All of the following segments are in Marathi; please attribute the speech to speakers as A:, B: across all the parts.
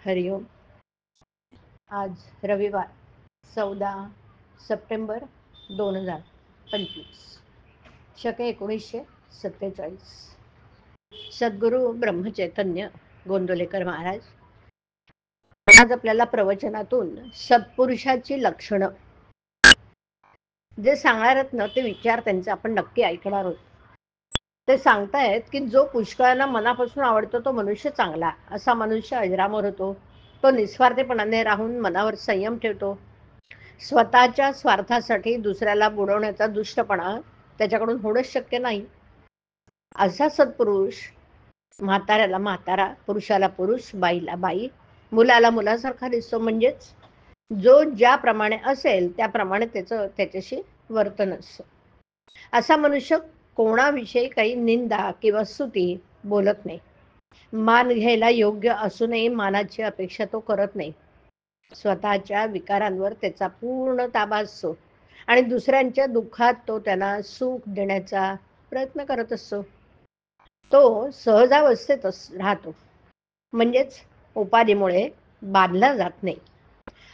A: हरिओम. आज रविवार 14 सप्टेंबर 2025, शके 1947. सद्गुरू ब्रह्मचैतन्य गोंदवलेकर महाराज आज आपल्याला प्रवचनातून सत्पुरुषाची लक्षणं जे सांगणार आहेत ना, ते विचार त्यांचे आपण नक्की ऐकणार आहोत. ते सांगतायत की जो पुष्कळांना मनापासून आवडतो तो मनुष्य चांगला. असा मनुष्य अजरामर होतो. तो निस्वार्थीपणाने राहून मनावर संयम ठेवतो. स्वतःच्या स्वार्थासाठी दुसऱ्याला बुडवण्याचा दुष्टपणा त्याच्याकडून होणंच शक्य नाही. असा सत्पुरुष म्हाताऱ्याला म्हातारा, पुरुषाला पुरुष, बाईला बाई, मुलाला मुलासारखा दिसतो. म्हणजेच जो ज्याप्रमाणे असेल त्याप्रमाणे त्याच्याशी वर्तन असतं. असा मनुष्य कोणाविषयी काही निंदा किंवा स्तुती बोलत नाही. मान घ्यायला योग्य असूनही मानाची अपेक्षा तो करत नाही. स्वतःच्या विकारांवर त्याचा पूर्ण ताबा असतो आणि दुसऱ्यांच्या दुःखात तो त्यांना सुख देण्याचा प्रयत्न करत असतो. तो सहजावस्थेत राहतो, म्हणजेच उपाधीमुळे बांधला जात नाही.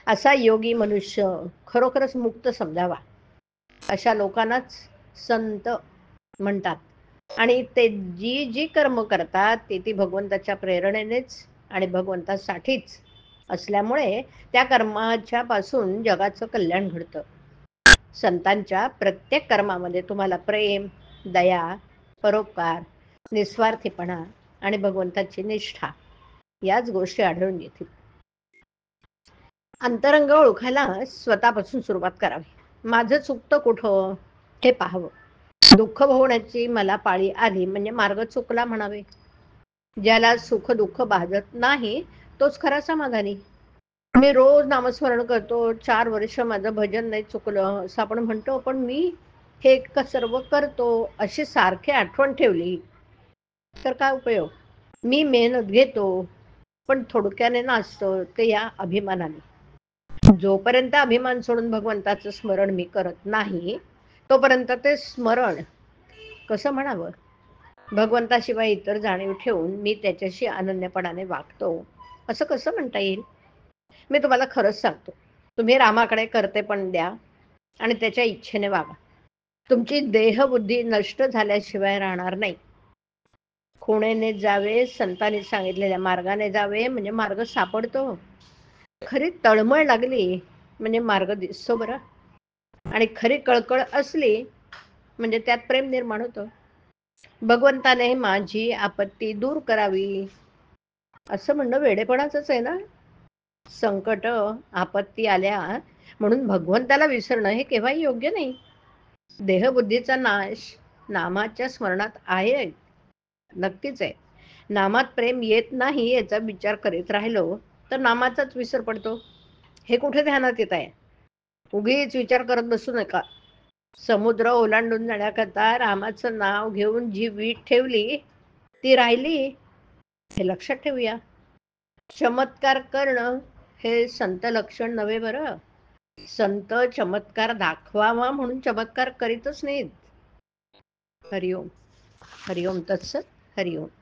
A: असा योगी मनुष्य खरोखरच मुक्त समजावा. अशा लोकांनाच संत म्हणतात. आणि ते जी जी कर्म करतात ती भगवंताच्या प्रेरणेनेच आणि भगवंतासाठीच असल्यामुळे त्या कर्माच्या पासून जगाचं कल्याण घडतं. संतांच्या प्रत्येक कर्मामध्ये तुम्हाला प्रेम, दया, परोपकार, निस्वार्थीपणा आणि भगवंताची निष्ठा याच गोष्टी आढळून येतील. अंतरंग ओळखायला स्वतःपासून सुरुवात करावी. माझं चुकतं कुठं हे पाहावं. दुःख भोगण्याची मला पाळी आली म्हणजे मार्ग चुकला म्हणावे. ज्याला सुख दुःख बाधत नाही तोच खरा समाधानी. मी रोज नामस्मरण करतो, 4 वर्ष माझं भजन नाही चुकलं असं आपण म्हणतो, पण मी हे सर्व करतो अशी सारखी आठवण ठेवली तर काय उपयोग. मी मेहनत घेतो पण थोडक्याने नाचतो ते या अभिमानाने. जोपर्यंत अभिमान सोडून भगवंताचं स्मरण मी करत नाही तोपर्यंत ते स्मरण कसं म्हणावं. भगवंताशिवाय इतर जाणीव ठेवून मी त्याच्याशी अनन्यपणाने वागतो असं कसं म्हणता येईल. मी तुम्हाला खरंच सांगतो, तुम्ही रामाकडे करते पण द्या आणि त्याच्या इच्छेने वागा. तुमची देहबुद्धी नष्ट झाल्याशिवाय राहणार नाही. खुणेने जावे, संतांनी सांगितलेल्या मार्गाने जावे म्हणजे मार्ग सापडतो. खरी तळमळ लागली म्हणजे मार्ग दिसतो बरं. आणि खरी कळकळ असली म्हणजे त्यात प्रेम निर्माण होतं. भगवंताने माझी आपत्ती दूर करावी असं म्हणणं वेडेपणाचंच आहे ना. संकट आपत्ती आल्या म्हणून भगवंताला विसरणं हे केव्हाही योग्य नाही. देहबुद्धीचा नाश नामाच्या स्मरणात आहे, नक्कीच आहे. नामात प्रेम येत नाही याचा विचार करीत राहिलो तर नामाचाच विसर पडतो. हे कुठे ध्यानात येत आहे. उगीच विचार करत बसू नका. समुद्र ओलांडून जाण्याकरता रामाचं नाव घेऊन जी वीट ठेवली ती राहिली हे लक्षात ठेवूया. चमत्कार करणं हे संत लक्षण नव्हे बरं. संत चमत्कार दाखवावा म्हणून चमत्कार करीतच नाहीत. हरिओम. हरिओम तत्सत. हरिओम.